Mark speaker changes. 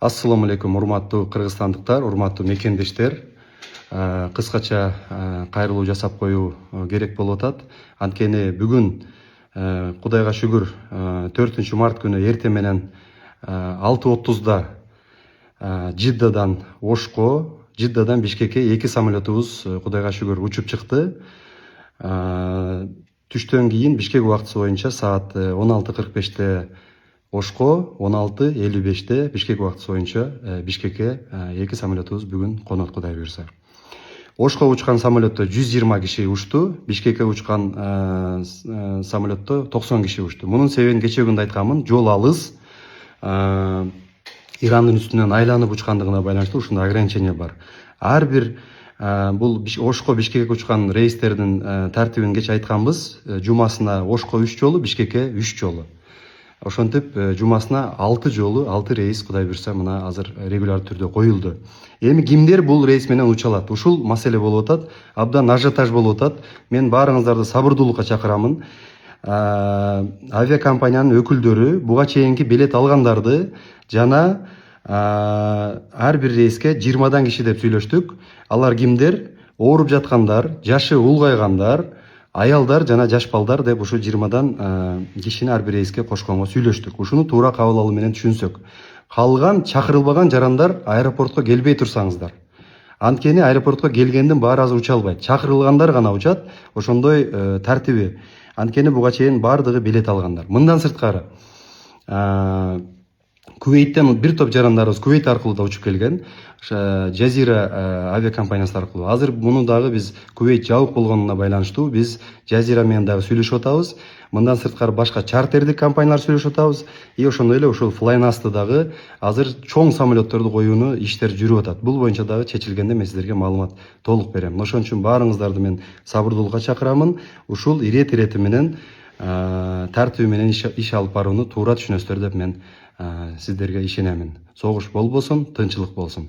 Speaker 1: Ассаламу алейкум, урматтуу кыргызстандыктар, урматтуу мекендештер. Кыскача кайрылуу жасап коюу керек болуп атат. Анткени бүгүн Кудайга шүгүр 4 март күнү эртең менен 6:30 Жиддадан Ошко, Жиддадан Бишкекке 2 самолетубуз Кудайга шүгүр учуп чыкты. Түштөн кийин Бишкек убактысы боюнча саат 16:45 Ошко, 16:55 Бишкек убактысы боюнча Бишкекке 2 самолетубуз бүгүн конот, Кудай буйрса. Ошко учкан самолетто 120 киши учту, Бишкекке учкан самолетто 90 киши учту. Мунун себебин кечээ күндө айтканмын, жол алыс, Ирандын үстүнөн айланып учкандыгына байланыштуу ушундай ограничение бар. Ар бир бул Ошко Бишкекке учкан рейстердин тартибин кечээ айтканбыз. Жумасына Ошко 3 жолу, Бишкекке 3 жолу. Ошентип жумасына 6 жолу, 6 рейс Кудай буйрса мына азыр регуляр түрдө коюлду. Эми кимдер бул рейс менен уча алат? Ушул маселе болуп атат. Абдан ажиотаж болуп атат. Мен баарыңыздарды сабырдуулукка чакырамын. Авиакомпаниянын өкүлдөрү буга чейинки билет алгандарды жана ар бир рейске 20 киши деп сүйлөштүк. Алар кимдер? Ооруп жаткандар, жашы улгайгандар, аялдар жана жаш балдар деп ушу 20 кишини ар бир рейске кошконго сүйлөштүк. Ушуну туура кабыл алуу менен түшүнсөк. Калган чакырылбаган жарандар аэропортко келбей турсаңыздар. Анткени аэропортко келгендин баары азыр уча албайт. Чакырылгандар гана учат. Ошондой тартиби. Анткени буга чейин баардыгы билет алгандар. Мындан сырткары Кувейттен бир топ жарандарыбыз Кувейт аркылуу да учуп келген. Жазира авиакомпаниясы аркылуу. Азыр муну дагы биз Кувейт жабык болгонуна байланыштуу биз Жазира менен дагы сүйлөшүп атабыз. Мындан сырткары башка чартердик компаниялар сүйлөшүп атабыз. Ошондой эле ушул Flynas дагы азыр чоң самолетторду коюуну иштер жүрүп атат. Бул боюнча дагы чечилгенде мен сиздерге маалымат толук берем. Ошон үчүн баарыңыздарды мен сабырдуулукка чакырамын. Ушул ирети менен тартиби менен иш алып барууну туура түшүнөсүздөр деп мен сиздерге ишенемин. Согуш болбосун, тынчылык болсун.